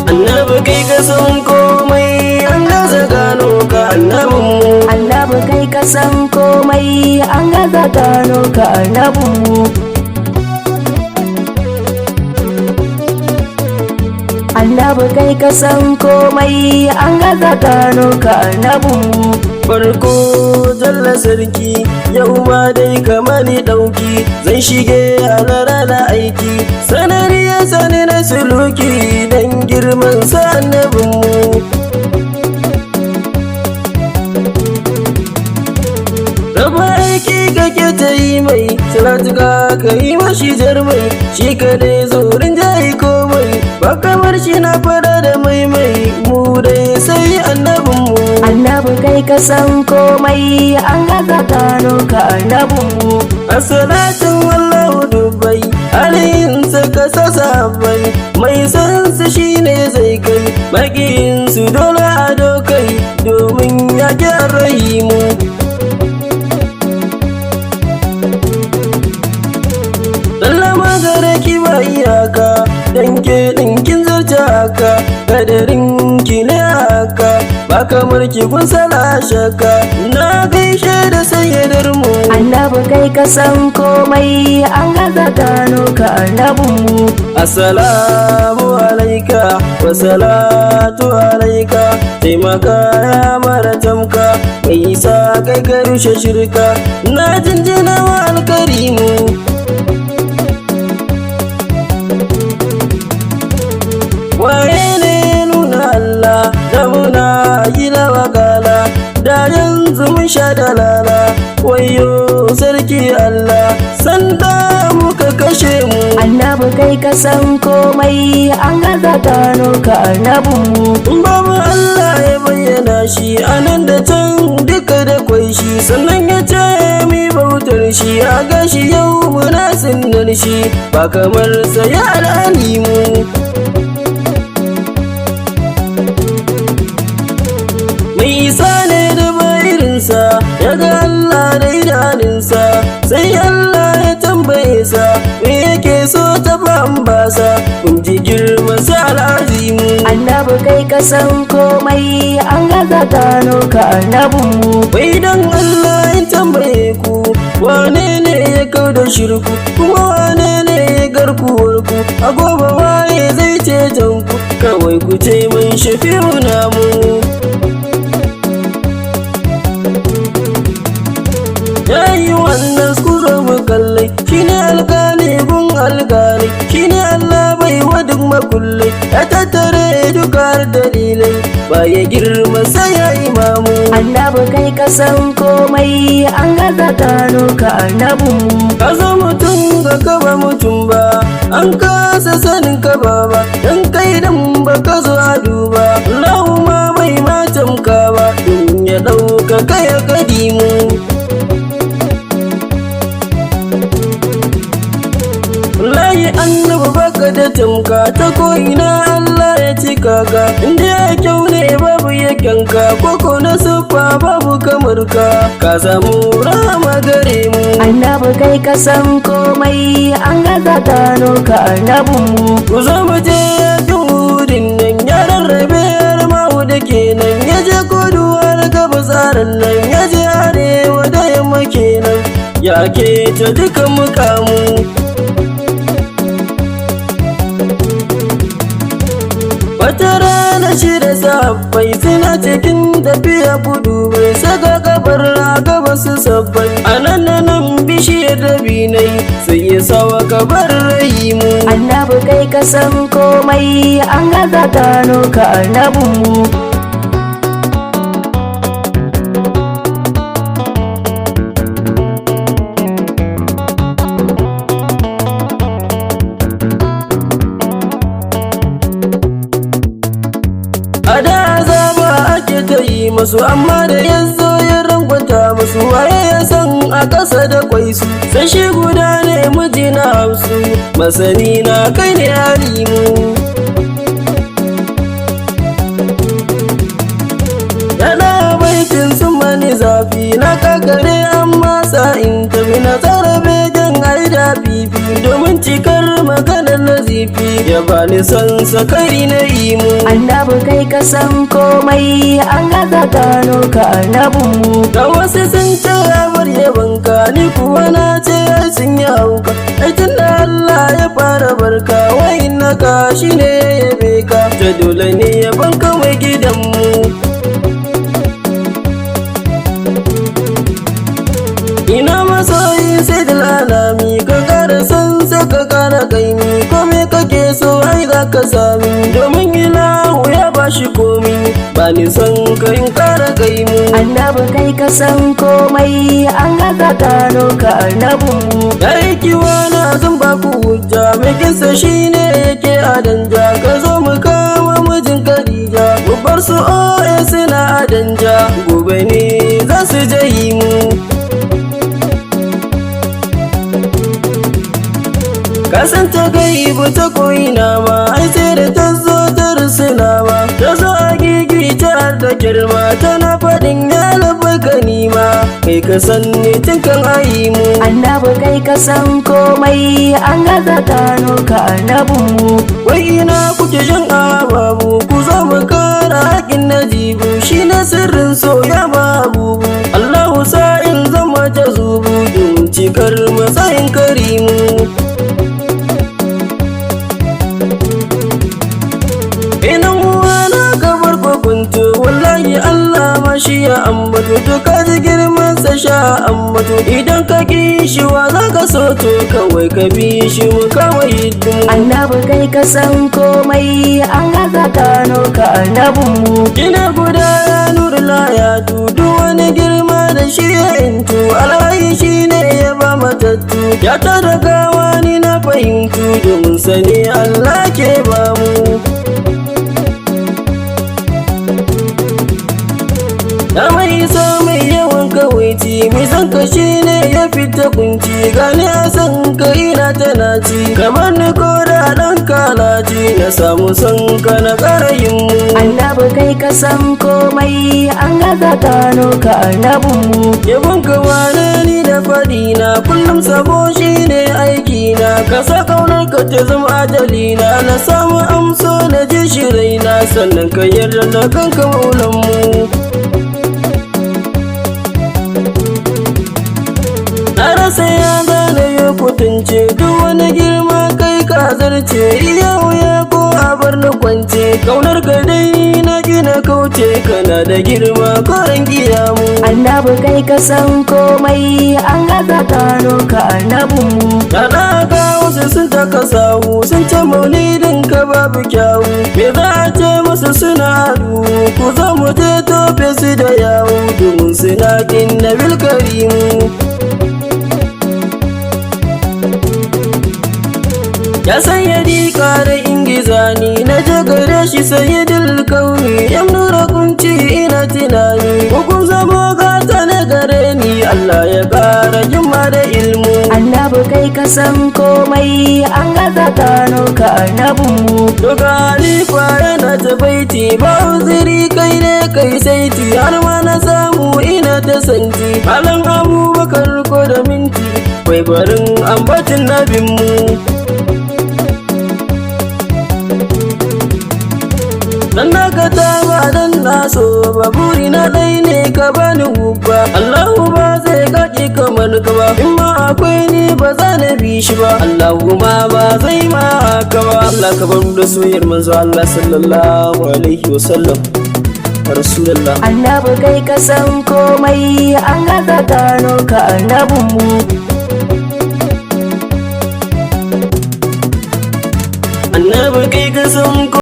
Annabi kai ka san komai an gaza gano ka annabinmu. Annabi kai ka san komai an gaza gano ka annabinmu. Annabi kai ka san komai an gaza gano ka annabinmu. Farko jalla sarki yau ma dai kama ni ɗauki zan shige halara na aiki sanari ya sani na suluki don girman sa annabinmu. Raba aiki kake ta yi mai salatuka ka yi mashi jarmai shi ka dai zorin jayi komai ba kamar shi na fara da maimai mu dai sai annabinmu. Annabi kai ka san komai an gaza gano ka annabinmu. Asalatin wallahu dubbai alayhinsa ka sasa bai mai sansa shine zai kai maƙiyinsu dole a dokai domin ya gyara mu. Lallama gare ki ba iyaka dan ke ɗinkin zarta haka kadarin ki ne haka ba kamar ki kun sala shaka na gaishe da sayyadar mu. Annabi kai ka san komai an gaza gano ka annabinmu. Assalamu alaika wa salatu alaika taimaka ya mara tamka mai isa kai ka rushe shirka na jinjina wa alkarimu. Waye ne nuna Allah da muna gina wakala da yanzu mun sha dalala wayo sarki Allah sanda muka kashe mu. Annabi kai ka san komai an gaza gano ka annabinmu. Babu Allah ya bayyana shi anan da can duka da kwai shi sannan ya ce mi bautar shi a gashi yau muna sunnar shi ba kamar sa ya al'alimu. Mai isa ne da bayirinsa ya ga Allah da idaninsa sai Allah ya tambaye sa me yake so ta bambasa kun ji girman sa al'azimu. Annabi kai ka san komai an gaza gano ka annabinmu. Wai dan Allah in tambaye ku wane ne ya kau da shirku kuma wane ne ya garkuwar ku a gobe waye zai ceton ku kawai ku ce mun shafi'u namu. Yayi wannan skuro mu kallai shine alƙali gun alƙali shine Allah bai wa duk makullai ya tattare dukar dalilai ba ya girma sai ya imamu. Annabi kai ka san komai an gaza gano ka annabinmu. Ka zo mutum ga kaba mutum ba an kasa sanin ka ba dan kai dan ba ka zo a duba Allahu ma bai matan ka ba in ya ɗauka kai kadimu. Wallahi annabi baka da tamka ta ko'ina Allah ya cika ka inda ya kyau ne babu ya kyanka koko na siffa babu kamar ka samu rahama gare mu. Annabi kai ka san komai an gaza gano ka annabinmu. Ku zo mu je yakin hudin nan ya rarrabe har mahu da kenan ya je koduwar gaba tsarin nan ya je arewa da yamma kenan ya ke ta duka mukamu. Wata rana shi da sabbai suna cikin tafiya gudu bai saka kabar a gaba su sabbai a nan bishiyar dabinai sai ya sawa kabar rahimu. Annabi kai ka san komai an gaza gano ka annabinmu. A da azaba ake ta yi masu amma da yanzu ya rangwata masu waye ya san a ƙasa da kwai su sai shi guda ne miji na hausu masani na kai ne alimu. Yana baitin sun mani zafi na kakare amma sa'in tafi na tsara begen aida fifi domin cikar maganar nazifi ya bani son sakari na imu. Annabi kai ka san komai an gaza gano ka annabinmu. Ga wasu sun ce bar yabanka ni kuwa na ce sun yi hauka. Ai tunda Allah ya fara barka wai naka shine ya yabe ka. Ta dole ne yabanka mai gidanmu. Ina masoyi sai da lalami ka kara san sai ka kara kaimi. Kome kake so ai za ka sami domin ilahu ya bashi komi. Bani son ka in kara kaimu. Annabi kai ka san komai an gaza gano ka annabinmu. Ya yi kiwa na zan baku hujja mai kinsa shine yake a danja. Ka zo mu kama mijin Khadija mu bar su oe suna a danja. Gobe ne za su jahi mu. Kasan ta gaibu ta koyina ma ai sai da ta zo ta rusuna ma. Ta zo a gigi ta da girma tana faɗin ya labai ganima. Kai ka san ne tun kan ayi mu. Annabi kai ka san komai an gaza gano ka annabinmu. Wai ina kuke jin ababu ku zo mu kara haƙin najibu. Shi na sirrin soya babu Allahu sa'in zama ta zubu don cikar matsayin karimu. Wallahi Allah ma shi ya ambato to ka ji girman sa sha ambato. Idan ka ki shi wa za ka so to kawai ka bi shi mu kawai hidimu. Annabi kai ka san komai an gaza gano ka annabinmu. Kina guda ya nuru layatu duk wani girma da shi ya intu. Alhaji shi ne ya ba matattu ya ta da gawa ni na fahimtu domin sani Allah ke ba mu. Ya mai so mai yawan kawaici mai son ka shi ne ya fita kunci. Gani a san ka ina tana ci kamar ni ko da ɗan kalaci. Na samu son ka na ƙara yin mu. Annabi kai ka san komai an gaza gano ka annabinmu. Yabon ka wane ni da faɗi na kullum sabo shi ne aiki na. Ka sa ƙaunar ka ta zama ajalina na samu amso na ji shi raina sannan ka yarda da kanka maulan mu. Na rasa ya gane ya kutunce duk wani girma kai ka zarce. Iya wuya ko a bar ni kwance kaunar ka dai na gina kauce. Kana da girma koren giyamu. Annabi kai ka san komai an gaza gano ka annabinmu. Kana ga wasu sun taka sawu sun ce maulidin ka babu kyawu. Me za a ce musu suna adu ku zo mu je tofe su da yawu domin suna kin Nabil Karimu. Ya sayyadi kare ingizani na jagare shi sayyidul kauni. Yan nura kunci ina tunani hukun zama gata na gare ni. Allah ya kara jima da ilmu. Annabi kai ka san komai an gaza gano ka annabinmu. Doga halifa yana ta baiti ba uziri kai ne kai saiti. Har ma na samu ina ta santi halin Abubakar ko da minti. Bai barin ambatin nabinmu. Dan naka ba dan na so ba buri na dai ne ka bani hubba. Allahu ba zai gaji kamar ka ba in ma akwai ni ba za na bi shi ba. Allahu ma ba zai ma haka ba. Allah ka bar mu da soyayyar manzo Allah sallallahu alaihi wasallam. Rasulullah. Annabi kai ka san komai an gaza gano ka annabinmu. Annabi kai ka san